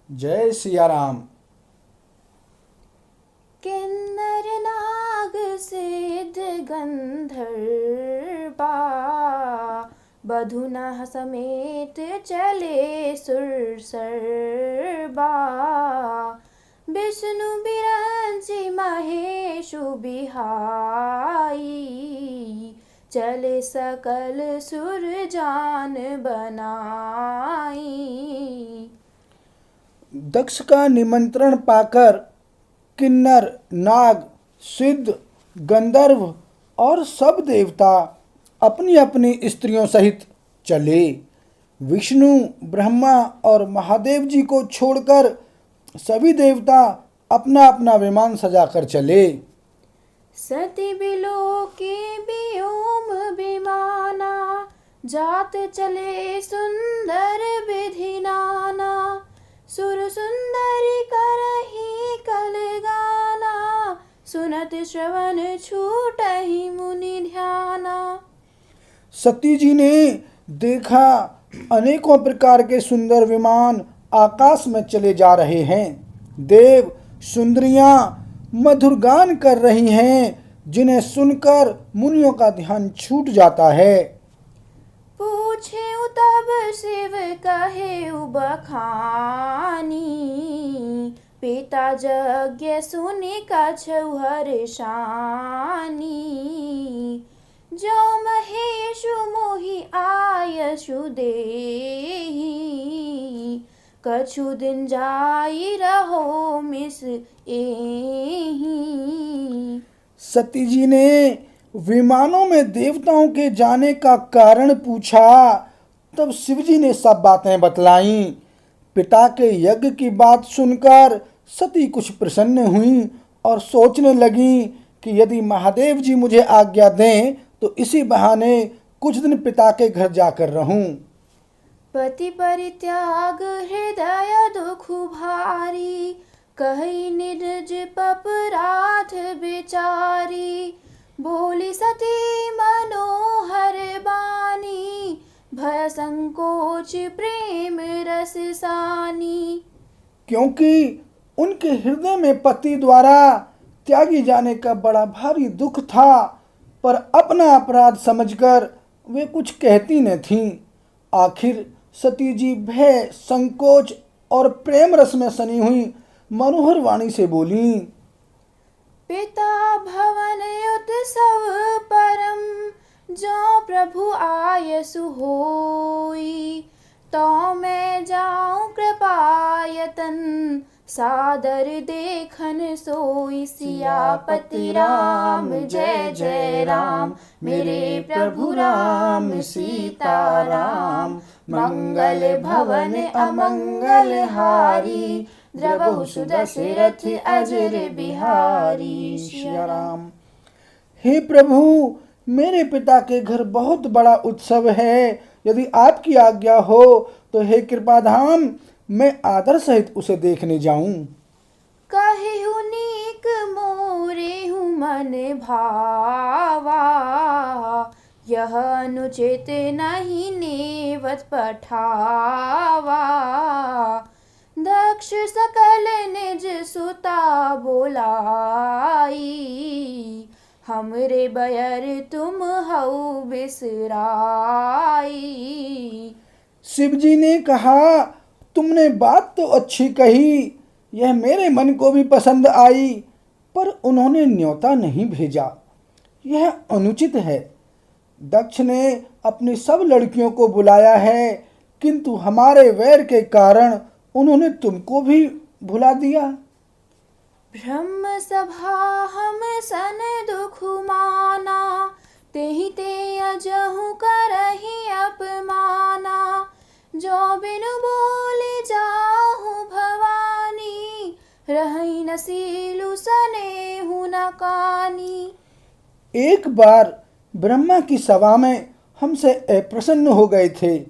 जय सिया राम। किन्नर नाग सिद्ध गंधर्वा बधुना समेत चले सुरसरबा। विष्णु बिरंची महेशु बिहाई चले सकल सुर जान बनाई। दक्ष का निमंत्रण पाकर किन्नर, नाग, सिद्ध, गंधर्व और सब देवता अपनी अपनी स्त्रियों सहित चले। विष्णु, ब्रह्मा और महादेव जी को छोड़कर सभी देवता अपना अपना विमान सजाकर चले। सती बिलोके व्योम विमाना जात चले सुंदर विधि नाना। सुर सुंदरी करही कल गाना सुनत श्रवण छूटहि मुनि ध्याना। सती जी ने देखा अनेकों प्रकार के सुंदर विमान आकाश में चले जा रहे हैं। देव सुंदरियां मधुर गान कर रही हैं, जिन्हें सुनकर मुनियों का ध्यान छूट जाता है। पूछे तब शिव कहे बखानी पिता यज्ञ सुनि कछउ हर्षानी। जो महेशु मोहि आयसु देहि कछु दिन जाई रहो मिस एहि। सती जी ने विमानों में देवताओं के जाने का कारण पूछा। तब शिवजी ने सब बातें बतलाईं। पिता के यज्ञ की बात सुनकर सती कुछ प्रसन्न हुई और सोचने लगी कि यदि महादेव जी मुझे आज्ञा दें तो इसी बहाने कुछ दिन पिता के घर जाकर रहूं। पति परित्याग हृदय दुख भारी कही निर्ज पपराध बिचारी। बोली सती मनोहर बानी भय संकोच प्रेम रस सानी। क्योंकि उनके हृदय में पति द्वारा त्यागी जाने का बड़ा भारी दुख था, पर अपना अपराध समझकर वे कुछ कहती न थीं। आखिर सती जी भय, संकोच और प्रेम रस में सनी हुई मनोहर वाणी से बोली। पिता भवन उत्सव परम जो प्रभु आयसु होई। तो मैं जाऊं कृपायतन सादर देखन सोई। सियापति राम जय जय राम मेरे प्रभु राम सीता राम। मंगल भवन अमंगल हारी द्रवहु सुदशरथ अजर बिहारी। सिया राम। हे प्रभु, मेरे पिता के घर बहुत बड़ा उत्सव है। यदि आपकी आज्ञा हो तो हे कृपाधाम, मैं आदर सहित उसे देखने जाऊं। कहिहु नीक मोरे हूँ मन भावा यह अनुचित नहीं नेवत पठावा। दक्ष सकल निज सुता बोलाई हमरे बयर तुम हऊ बिसराई। शिव जी ने कहा, तुमने बात तो अच्छी कही, यह मेरे मन को भी पसंद आई, पर उन्होंने न्योता नहीं भेजा, यह अनुचित है। दक्ष ने अपनी सब लड़कियों को बुलाया है, किंतु हमारे वैर के कारण उन्होंने तुमको भी भुला दिया। ब्रह्म सभा हम सन दुख माना तेहि ते अजहु करहि अपमाना। जो बिनु बोले जाहु भवानी रहि न सीलु सनेहु न कानी। एक बार ब्रह्मा की सभा में हमसे अप्रसन्न हो गए थे,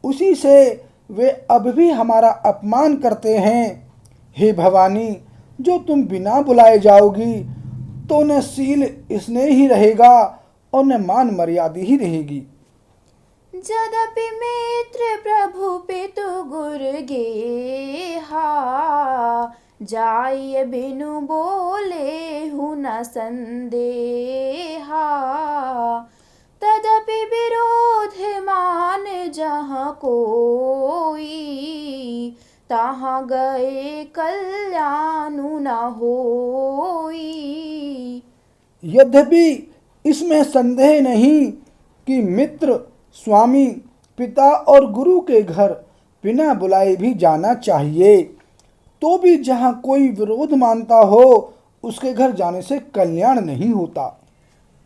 उसी से वे अब भी हमारा अपमान करते हैं। हे भवानी, जो तुम बिना बुलाए जाओगी तो न सील स्नेह ही रहेगा और न मान मर्यादा ही रहेगी। जदपि मित्र प्रभु पितु गुर गेहा जाय बिनु बोले हूँ न संदेहा। तदपि विरोध मान जहाँ कोई, तहाँ गए कल्याणु न होई। यद्यपि इसमें संदेह नहीं कि मित्र, स्वामी, पिता और गुरु के घर बिना बुलाए भी जाना चाहिए, तो भी जहाँ कोई विरोध मानता हो उसके घर जाने से कल्याण नहीं होता।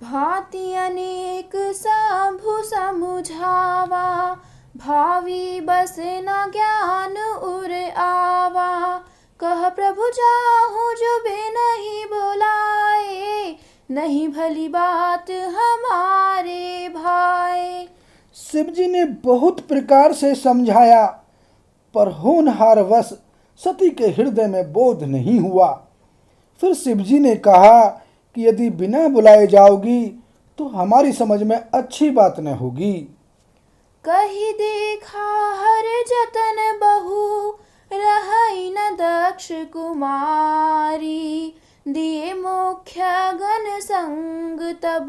भांति अनेक संभु समुझावा, भावी बस न ज्ञान उर आवा। कह प्रभु जाहु जो बिन ही बुलाए, नहीं भली बात हमारे भाई। शिव जी ने बहुत प्रकार से समझाया, पर होनहार वश सती के हृदय में बोध नहीं हुआ। फिर शिव जी ने कहा कि यदि बिना बुलाए जाओगी तो हमारी समझ में अच्छी बात न होगी। कही देखा हर जतन बहु, रही न दक्ष कुमारी। दिए मुख्य गण संग तब,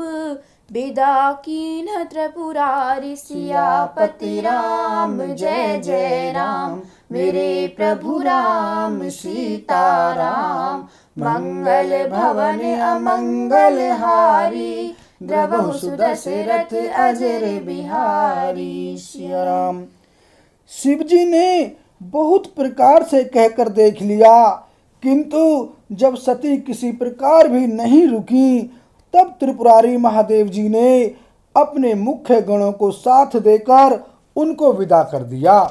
विदा कीन्ह त्रिपुरारी। सियापति राम जय जय राम, मेरे प्रभु राम सीताराम। मंगल भवन अमंगल हारी, द्रवहु सुदशरथ अजर बिहारी। सिया राम। शिव जी ने बहुत प्रकार से कहकर देख लिया, किंतु जब सती किसी प्रकार भी नहीं रुकी, तब त्रिपुरारी महादेव जी ने अपने मुख्य गणों को साथ देकर उनको विदा कर दिया।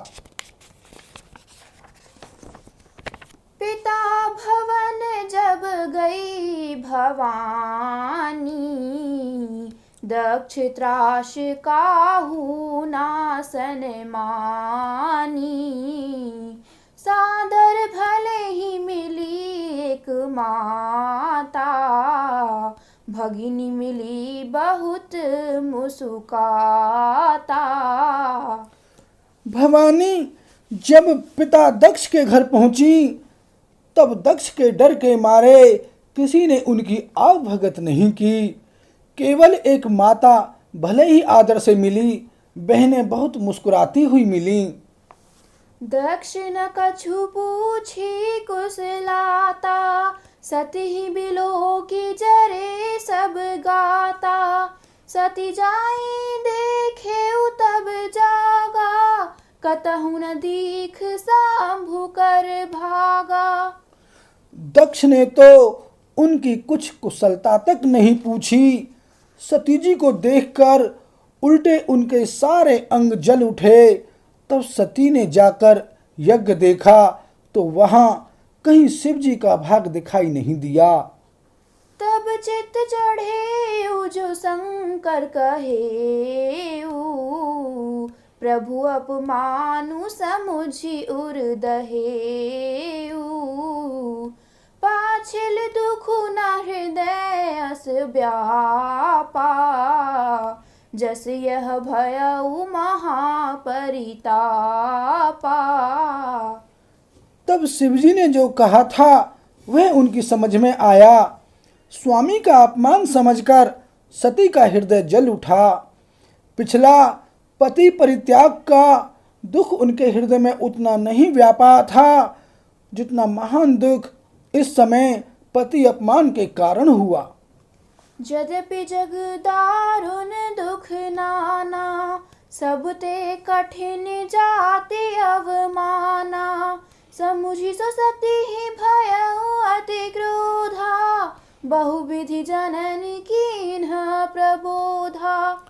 पिता भवन जब गई भवानी, दक्ष त्रास काहू नासन मानी। सादर भले ही मिली एक माता, भगिनी मिली बहुत मुस्काता। भवानी जब पिता दक्ष के घर पहुंची, तब दक्ष के डर के मारे किसी ने उनकी आवभगत नहीं की। केवल एक माता भले ही आदर से मिली, बहनें बहुत मुस्कुराती हुई मिली। दक्ष न कछु पूछी कुशलाता, सती ही बिलो की जरे सब गाता। सती जाई देखे तब जागा, कतहु न दीख सांभु कर भागा। दक्ष ने तो उनकी कुछ कुशलता तक नहीं पूछी। सती जी को देखकर उल्टे उनके सारे अंग जल उठे। तब सती ने जाकर यज्ञ देखा तो वहां कहीं शिव जी का भाग दिखाई नहीं दिया। तब चित चढ़े जो शंकर कहे, प्रभु अपमानु समुझी उर दहे। पाछिल दुख न हृदय अस व्यापा, जस यह भयउ महापरितापा। तब शिवजी ने जो कहा था वह उनकी समझ में आया। स्वामी का अपमान समझकर सती का हृदय जल उठा। पिछला पति परित्याग का दुख उनके हृदय में उतना नहीं व्यापा था जितना महान दुख इस समय पति अपमान के कारण हुआ। यद्यपि जग दारुण दुख नाना, सब ते कठिन जाति अवमाना। समुझी सो सती ही भयउ अति क्रोधा, बहुविधि जननी कीन्ह प्रबोधा।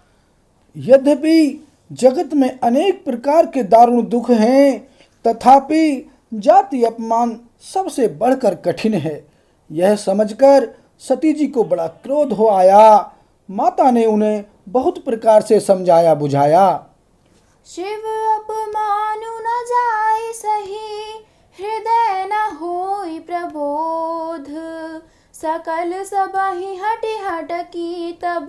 यद्यपि जगत में अनेक प्रकार के दारुण दुख हैं, तथापि जाति अपमान सबसे बढ़कर कठिन है। यह समझकर सती जी को बड़ा क्रोध हो आया। माता ने उन्हें बहुत प्रकार से समझाया बुझाया। शिव अपमानु न जाय सही, हृदय न होई प्रबोध। सकल सबहि हटि हटकी तब,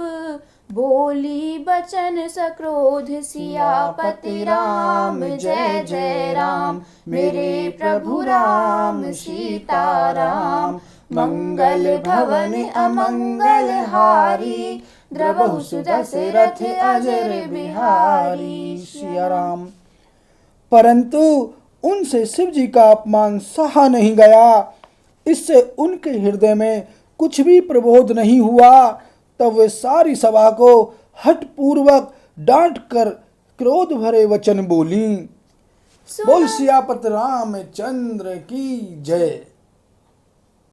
बोली बचन सक्रोध सियापति राम, जय जय राम। मेरे प्रभु राम सीताराम, मंगल भवन अमंगल हारी, द्रवहु सुदशरथ अजर बिहारी। सिया राम। परंतु उनसे शिव जी का अपमान सहा नहीं गया। इससे उनके हृदय में कुछ भी प्रबोध नहीं हुआ। तब वे सारी सभा को हठपूर्वक डांट कर क्रोध भरे वचन बोली। बोल सियापत रामचंद्र की जय।